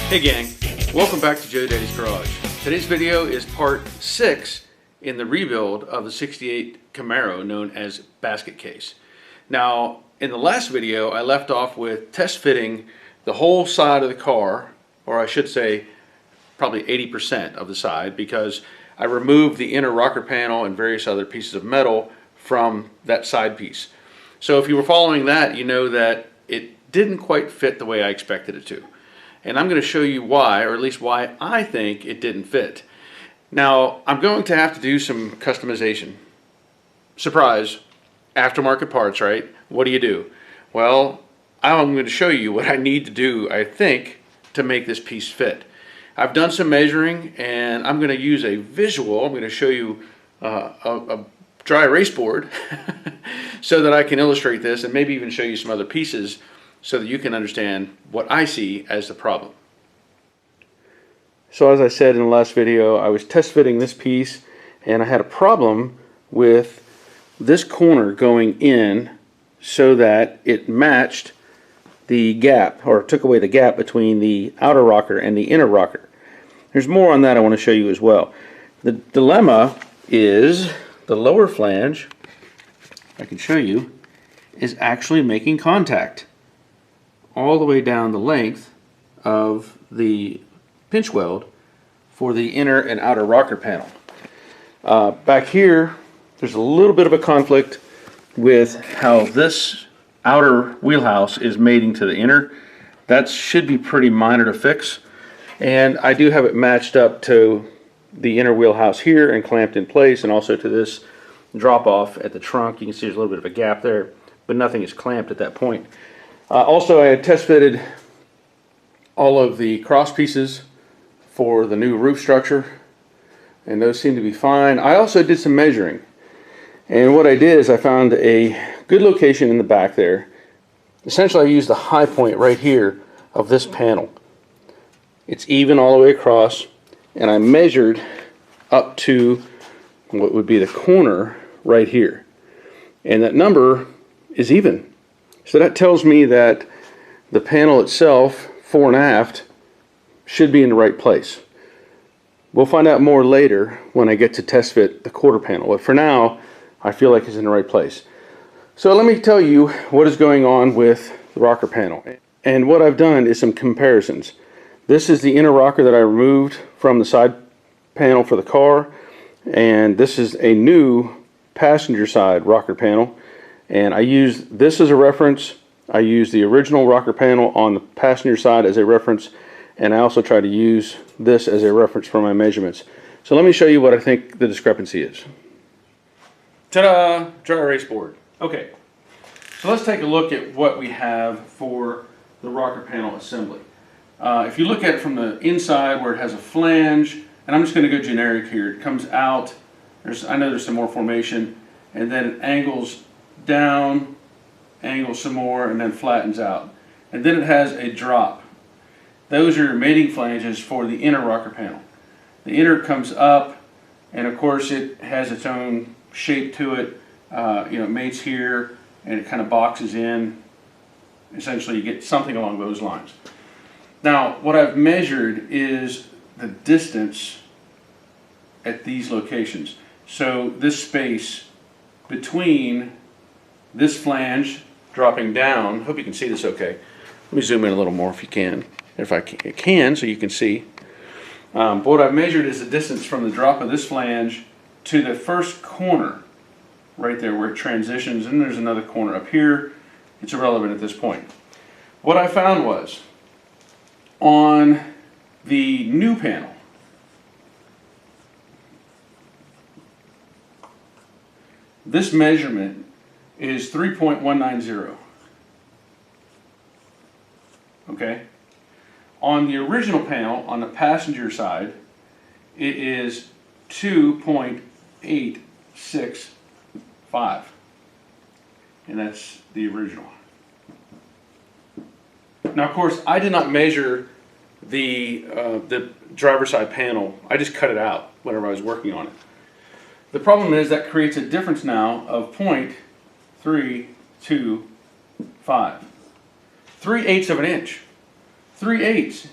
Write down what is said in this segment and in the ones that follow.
Hey gang, welcome back to Joe Daddy's Garage. Today's video is part 6 in the rebuild of the 68 Camaro known as basket case. Now in the last video I left off with test fitting the whole side of the car, or I should say probably 80% of the side, because I removed the inner rocker panel and various other pieces of metal from that side piece. So if you were following that, you know that it didn't quite fit the way I expected it to. And I'm going to show you why, or at least why I think it didn't fit. Now, I'm going to have to do some customization. Surprise, aftermarket parts, right? What do? Well, I'm going to show you what I need to do, I think, to make this piece fit. I've done some measuring, and I'm going to use a visual. I'm going to show you a dry erase board so that I can illustrate this and maybe even show you some other pieces so that you can understand what I see as the problem. So as I said in the last video, I was test fitting this piece and I had a problem with this corner going in so that it matched the gap, or took away the gap between the outer rocker and the inner rocker. There's more on that I want to show you as well. The dilemma is the lower flange, I can show you, is actually making contact all the way down the length of the pinch weld for the inner and outer rocker panel. Back here, there's a little bit of a conflict with how this outer wheelhouse is mating to the inner. That should be pretty minor to fix, and I do have it matched up to the inner wheelhouse here and clamped in place, and also to this drop off at the trunk. You can see there's a little bit of a gap there, but nothing is clamped at that point. Also, I had test fitted all of the cross pieces for the new roof structure, and those seem to be fine. I also did some measuring, and what I did is I found a good location in the back there. Essentially, I used the high point right here of this panel. It's even all the way across, and I measured up to what would be the corner right here, and that number is even. So that tells me that the panel itself, fore and aft, should be in the right place. We'll find out more later when I get to test fit the quarter panel, but for now I feel like it's in the right place. So let me tell you what is going on with the rocker panel. And what I've done is some comparisons. This is the inner rocker that I removed from the side panel for the car, and this is a new passenger side rocker panel. And I used this as a reference. I used the original rocker panel on the passenger side as a reference, and I also try to use this as a reference for my measurements. So let me show you what I think the discrepancy is. Ta-da! Dry erase board. Okay, so let's take a look at what we have for the rocker panel assembly. If you look at it from the inside where it has a flange, and I'm just going to go generic here, it comes out, I know there's some more formation, and then it angles down, angles some more, and then flattens out. And then it has a drop. Those are your mating flanges for the inner rocker panel. The inner comes up, and of course it has its own shape to it. It mates here, and it kind of boxes in. Essentially you get something along those lines. Now what I've measured is the distance at these locations. So this space between this flange dropping down, hope you can see this okay. Let me zoom in a little more if you can, if I can, so you can see. But what I've measured is the distance from the drop of this flange to the first corner, right there where it transitions, and there's another corner up here. It's irrelevant at this point. What I found was, on the new panel, this measurement is 3.190. Okay? On the original panel, on the passenger side, it is 2.865. And that's the original. Now, of course, I did not measure the driver's side panel. I just cut it out whenever I was working on it. The problem is that creates a difference now of 0.325. 3/8 of an inch. 3/8.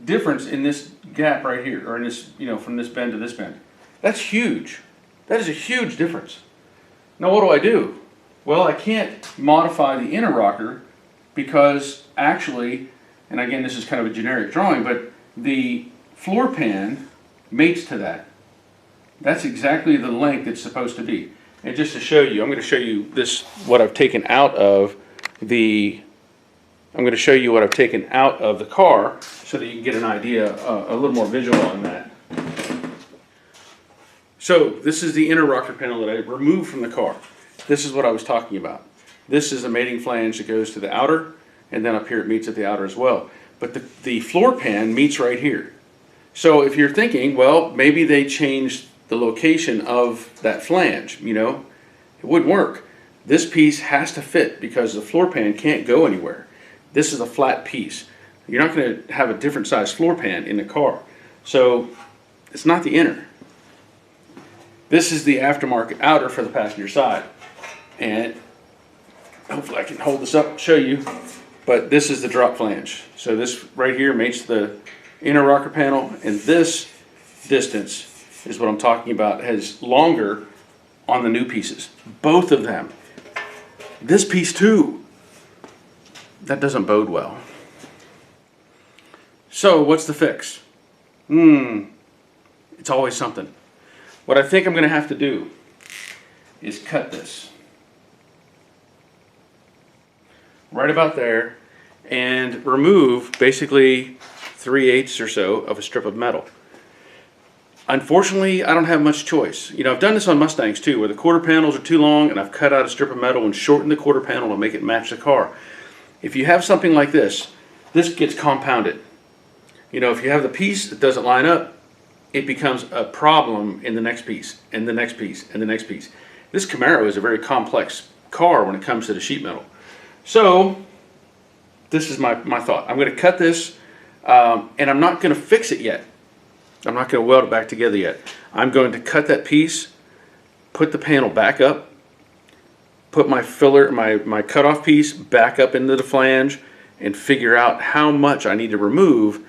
difference in this gap right here, or in this, from this bend to this bend. That's huge. That is a huge difference. Now what do I do? Well, I can't modify the inner rocker because actually, and again this is kind of a generic drawing, but the floor pan mates to that. That's exactly the length it's supposed to be. And just to show you, I'm going to show you this, what I've taken out of the car so that you can get an idea, a little more visual on that. So this is the inner rocker panel that I removed from the car. This is what I was talking about. This is a mating flange that goes to the outer, and then up here it meets at the outer as well. But the floor pan meets right here. So if you're thinking, well, maybe they changed the location of that flange, it wouldn't work. This piece has to fit because the floor pan can't go anywhere. This is a flat piece. You're not going to have a different size floor pan in the car. So it's not the inner. This is the aftermarket outer for the passenger side. And hopefully I can hold this up and show you. But this is the drop flange. So this right here mates the inner rocker panel, and this distance is what I'm talking about, has longer on the new pieces. Both of them. This piece too. That doesn't bode well. So what's the fix? It's always something. What I think I'm going to have to do is cut this right about there and remove basically 3/8 or so of a strip of metal. Unfortunately, I don't have much choice. I've done this on Mustangs too, where the quarter panels are too long and I've cut out a strip of metal and shortened the quarter panel to make it match the car. If you have something like this gets compounded. If you have the piece that doesn't line up, it becomes a problem in the next piece, and the next piece, and the next piece. This Camaro is a very complex car when it comes to the sheet metal. So, this is my thought. I'm going to cut this, and I'm not going to fix it yet. I'm not going to weld it back together yet. I'm going to cut that piece, put the panel back up, put my filler, my cutoff piece back up into the flange, and figure out how much I need to remove,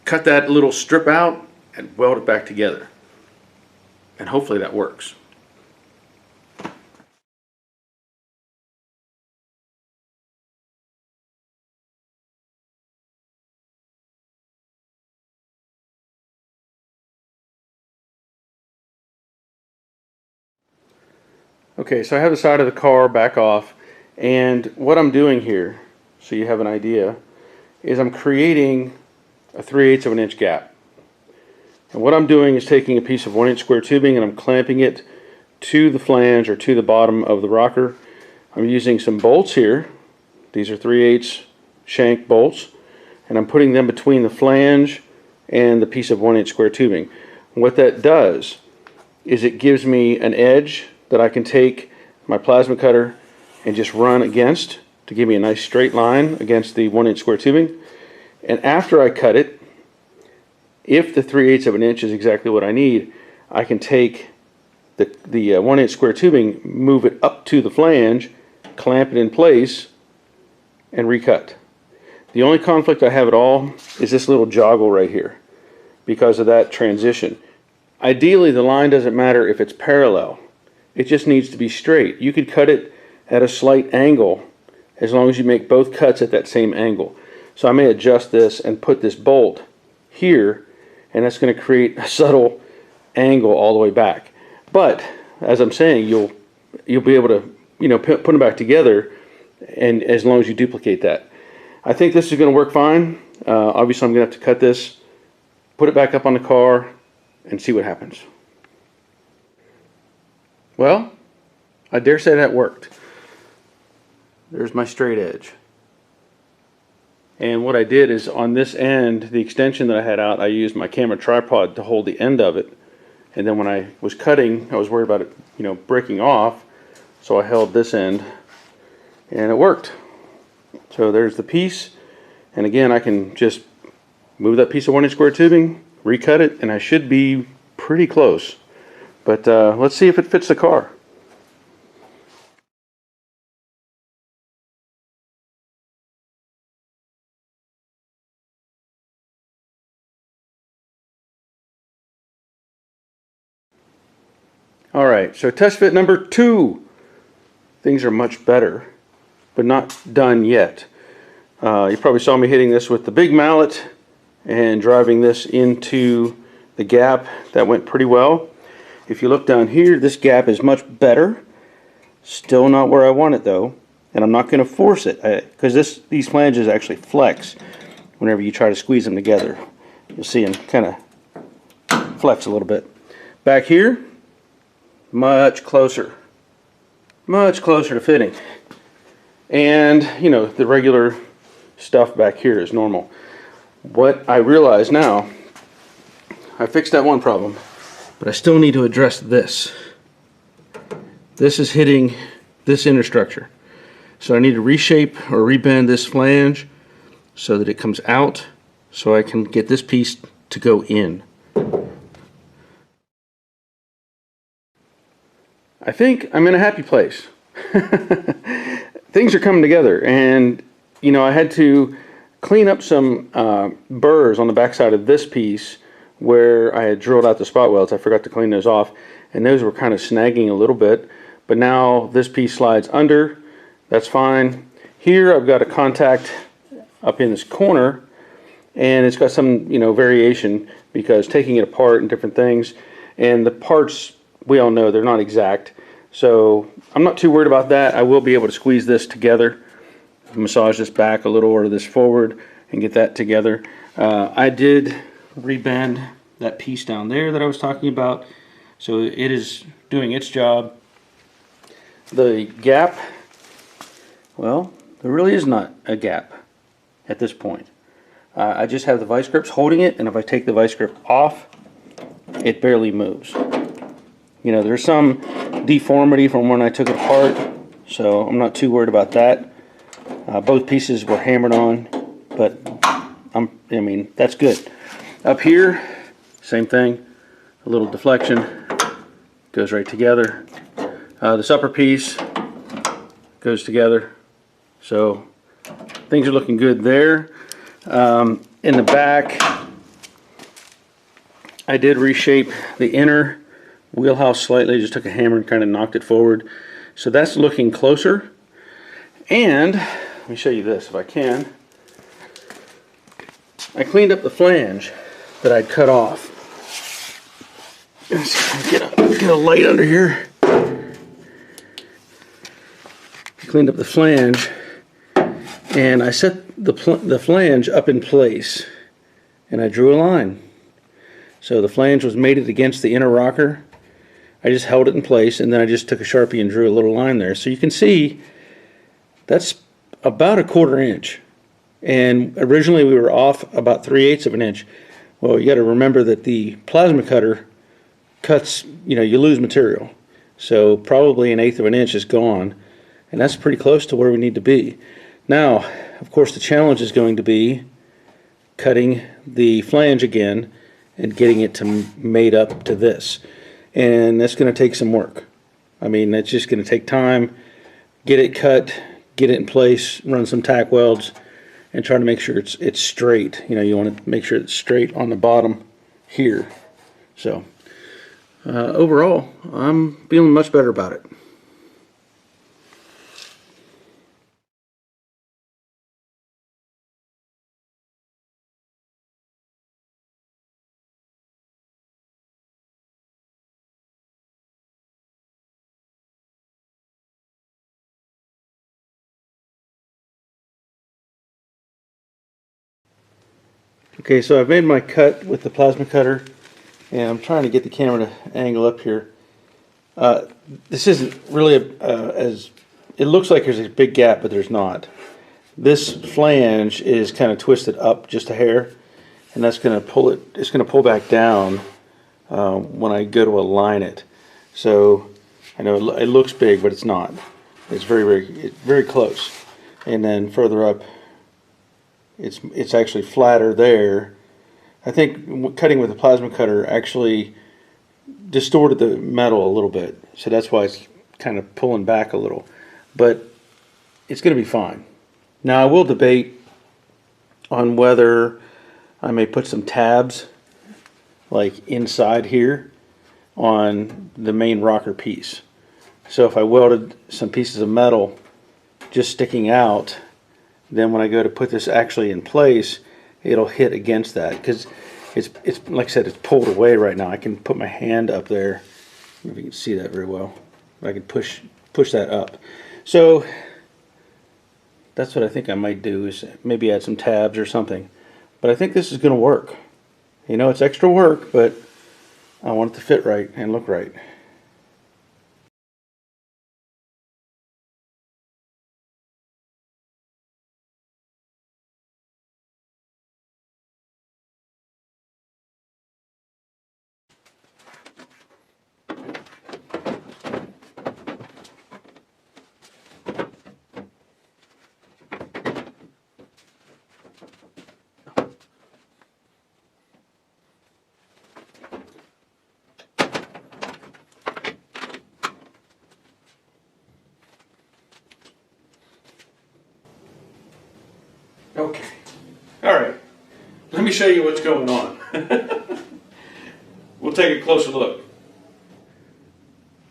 cut that little strip out, and weld it back together. And hopefully that works. Okay, so I have the side of the car back off, and what I'm doing here, so you have an idea, is I'm creating a 3/8 of an inch gap. And what I'm doing is taking a piece of 1-inch square tubing and I'm clamping it to the flange or to the bottom of the rocker. I'm using some bolts here. These are 3/8 shank bolts, and I'm putting them between the flange and the piece of 1-inch square tubing. And what that does is it gives me an edge that I can take my plasma cutter and just run against to give me a nice straight line against the 1-inch square tubing. And after I cut it, if the 3/8 of an inch is exactly what I need, I can take the 1-inch square tubing, move it up to the flange, clamp it in place, and recut. The only conflict I have at all is this little joggle right here because of that transition. Ideally, the line doesn't matter if it's parallel. It just needs to be straight. You could cut it at a slight angle as long as you make both cuts at that same angle. So I may adjust this and put this bolt here, and that's going to create a subtle angle all the way back. But as I'm saying, you'll be able to put them back together, and as long as you duplicate that. I think this is going to work fine. Obviously, I'm going to have to cut this, put it back up on the car, and see what happens. Well, I dare say that worked. There's my straight edge. And what I did is on this end, the extension that I had out, I used my camera tripod to hold the end of it. And then when I was cutting, I was worried about it, breaking off. So I held this end, and it worked. So there's the piece. And again, I can just move that piece of 1-inch square tubing, recut it, and I should be pretty close. But let's see if it fits the car. Alright, so test fit number 2. Things are much better, but not done yet. You probably saw me hitting this with the big mallet and driving this into the gap. That went pretty well. If you look down here, this gap is much better. Still not where I want it though, and I'm not going to force it because these flanges actually flex whenever you try to squeeze them together. You'll see them kind of flex a little bit. Back here, much closer to fitting, and you know, the regular stuff back here is normal. What I realize now, I fixed that one problem, but I still need to address this. This is hitting this inner structure, so I need to reshape or rebend this flange so that it comes out, so I can get this piece to go in. I think I'm in a happy place. Things are coming together, and you know, I had to clean up some burrs on the backside of this piece where I had drilled out the spot welds. I forgot to clean those off, and those were kind of snagging a little bit, but now this piece slides under. That's fine. Here I've got a contact up in this corner, and it's got some, you know, variation because taking it apart and different things, and the parts, we all know they're not exact, so I'm not too worried about that. I will be able to squeeze this together, massage this back a little or this forward, and get that together. I did rebend that piece down there that I was talking about, so it is doing its job. The gap, well, there really is not a gap at this point. I just have the vice grips holding it, and if I take the vice grip off, it barely moves. You know, there's some deformity from when I took it apart, so I'm not too worried about that. Both pieces were hammered on, but I mean, that's good. Up here, same thing, a little deflection, goes right together. This upper piece goes together, so things are looking good there. In the back, I did reshape the inner wheelhouse slightly, just took a hammer and kind of knocked it forward. So that's looking closer. And let me show you this if I can. I cleaned up the flange that I'd cut off. Let's see if I can get a light under here. Cleaned up the flange, and I set the flange up in place, and I drew a line. So the flange was mated against the inner rocker. I just held it in place, and then I just took a Sharpie and drew a little line there. So you can see that's about 1/4 inch, and originally we were off about 3/8 of an inch. Well, you got to remember that the plasma cutter cuts, you know, you lose material, so probably 1/8 of an inch is gone, and that's pretty close to where we need to be. Now, of course, the challenge is going to be cutting the flange again and getting it to mate up to this, and that's going to take some work. I mean, that's just going to take time. Get it cut, get it in place, run some tack welds, and try to make sure it's straight. You know, you want to make sure it's straight on the bottom here. So overall, I'm feeling much better about it. Okay, so I've made my cut with the plasma cutter, and I'm trying to get the camera to angle up here. This isn't really it looks like there's a big gap, but there's not. This flange is kind of twisted up just a hair, and that's going to pull it. It's going to pull back down when I go to align it. So I know it looks big, but it's not. It's very close. And then further up, it's actually flatter there. I think cutting with a plasma cutter actually distorted the metal a little bit, so that's why it's kind of pulling back a little, but it's going to be fine. Now I will debate on whether I may put some tabs like inside here on the main rocker piece. So if I welded some pieces of metal just sticking out, then when I go to put this actually in place, it'll hit against that, because it's like I said, it's pulled away right now. I can put my hand up there. I don't know if you can see that very well. I can push that up. So that's what I think I might do, is maybe add some tabs or something. But I think this is going to work. You know, it's extra work, but I want it to fit right and look right. Okay. All right. Let me show you what's going on. We'll take a closer look.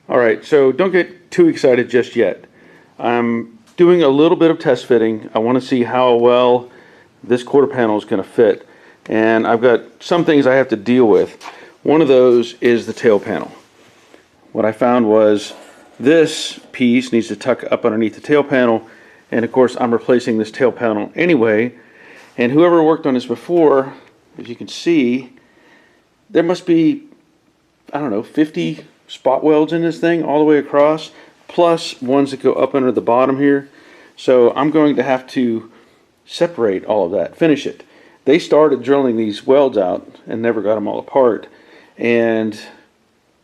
All right, so don't get too excited just yet. I'm doing a little bit of test fitting. I want to see how well this quarter panel is going to fit. And I've got some things I have to deal with. One of those is the tail panel. What I found was this piece needs to tuck up underneath the tail panel. And of course, I'm replacing this tail panel anyway. And whoever worked on this before, as you can see, there must be, I don't know, 50 spot welds in this thing all the way across, plus ones that go up under the bottom here. So I'm going to have to separate all of that, finish it. They started drilling these welds out and never got them all apart. And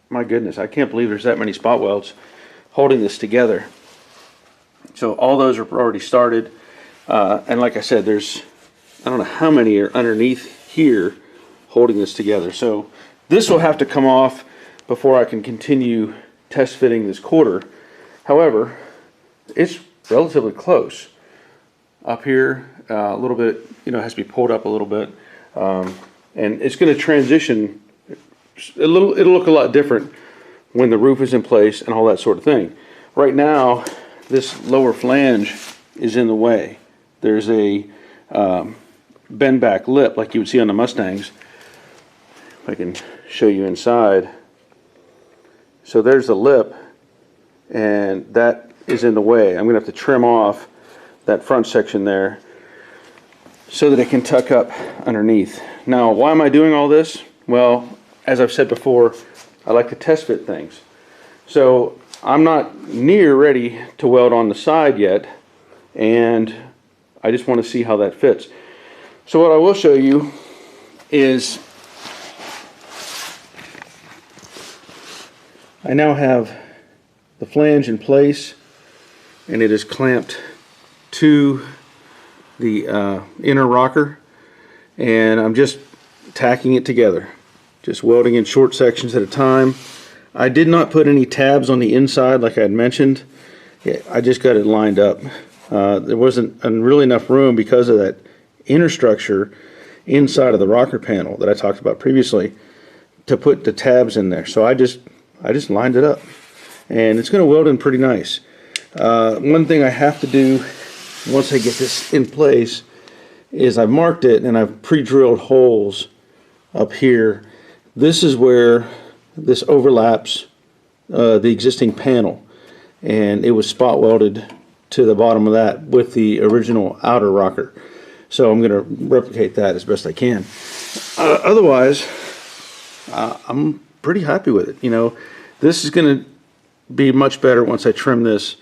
my goodness, I can't believe there's that many spot welds holding this together. So all those are already started, and like I said, there's, I don't know how many are underneath here holding this together. So this will have to come off before I can continue test fitting this quarter. However, it's relatively close. Up here, a little bit, you know, has to be pulled up a little bit, and it's going to transition. It'll look a lot different when the roof is in place and all that sort of thing. Right now, this lower flange is in the way. There's a bend back lip like you would see on the Mustangs. If I can show you inside. So there's the lip, and that is in the way. I'm going to have to trim off that front section there so that it can tuck up underneath. Now, why am I doing all this? Well, as I've said before, I like to test fit things. So I'm not near ready to weld on the side yet, and I just want to see how that fits. So what I will show you is I now have the flange in place, and it is clamped to the inner rocker, and I'm just tacking it together, just welding in short sections at a time. I did not put any tabs on the inside like I had mentioned. I just got it lined up. There wasn't really enough room because of that inner structure inside of the rocker panel that I talked about previously to put the tabs in there. So I just lined it up, and it's going to weld in pretty nice. One thing I have to do once I get this in place is I've marked it and I've pre-drilled holes up here. This is where this overlaps the existing panel, and it was spot welded to the bottom of that with the original outer rocker. So I'm going to replicate that as best I can. Otherwise, I'm pretty happy with it. You know, this is going to be much better once I trim this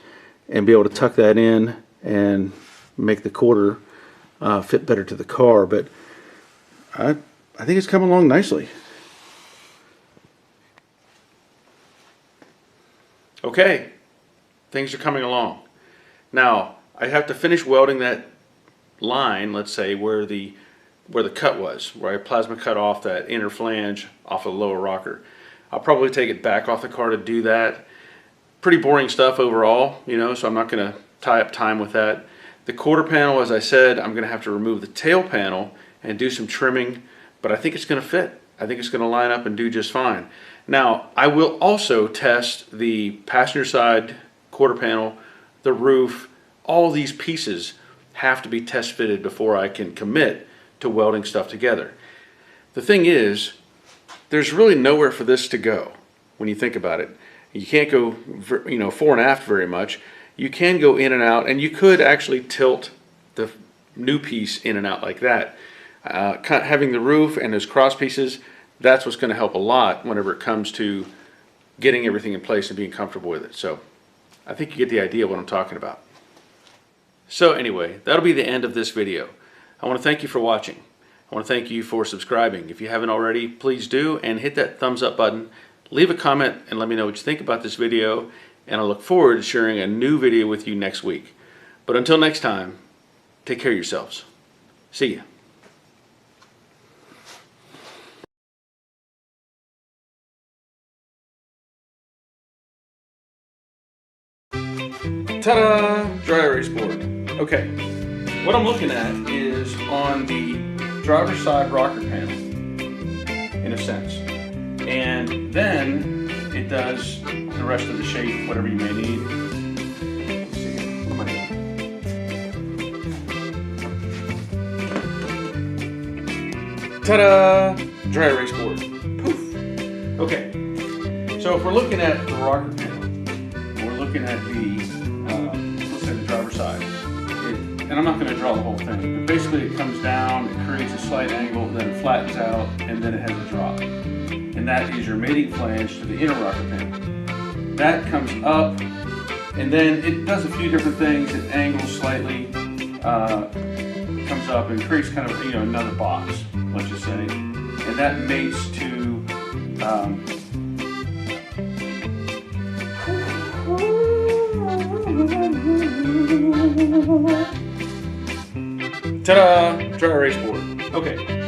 and be able to tuck that in and make the quarter fit better to the car. But I think it's coming along nicely. Okay, things are coming along. Now, I have to finish welding that line, let's say, where the cut was, where I plasma cut off that inner flange off of the lower rocker. I'll probably take it back off the car to do that. Pretty boring stuff overall, you know, so I'm not going to tie up time with that. The quarter panel, as I said, I'm going to have to remove the tail panel and do some trimming, but I think it's going to fit. I think it's going to line up and do just fine. Now, I will also test the passenger side quarter panel, the roof. All these pieces have to be test fitted before I can commit to welding stuff together. The thing is, there's really nowhere for this to go when you think about it. You can't go, fore and aft very much. You can go in and out, and you could actually tilt the new piece in and out like that. Having the roof and those cross pieces, that's what's going to help a lot whenever it comes to getting everything in place and being comfortable with it. So I think you get the idea of what I'm talking about. So anyway, that'll be the end of this video. I want to thank you for watching. I want to thank you for subscribing. If you haven't already, please do, and hit that thumbs up button. Leave a comment and let me know what you think about this video, and I look forward to sharing a new video with you next week. But until next time, take care of yourselves. See ya. Ta-da! Dry erase board. Okay, what I'm looking at is on the driver's side rocker panel, in a sense. And then it does the rest of the shape, whatever you may need. Let's see, what am I doing? Ta-da! Dry erase board. Poof! Okay, so if we're looking at the rocker panel, we're looking at the, let's say the driver's side. And I'm not going to draw the whole thing, but basically it comes down, it creates a slight angle, then it flattens out, and then it has a drop. And that is your mating flange to the inner rocker panel. That comes up, and then it does a few different things. It angles slightly, comes up, and creates kind of another box, let's just say. And that mates to ta-da! Dry erase board. Okay.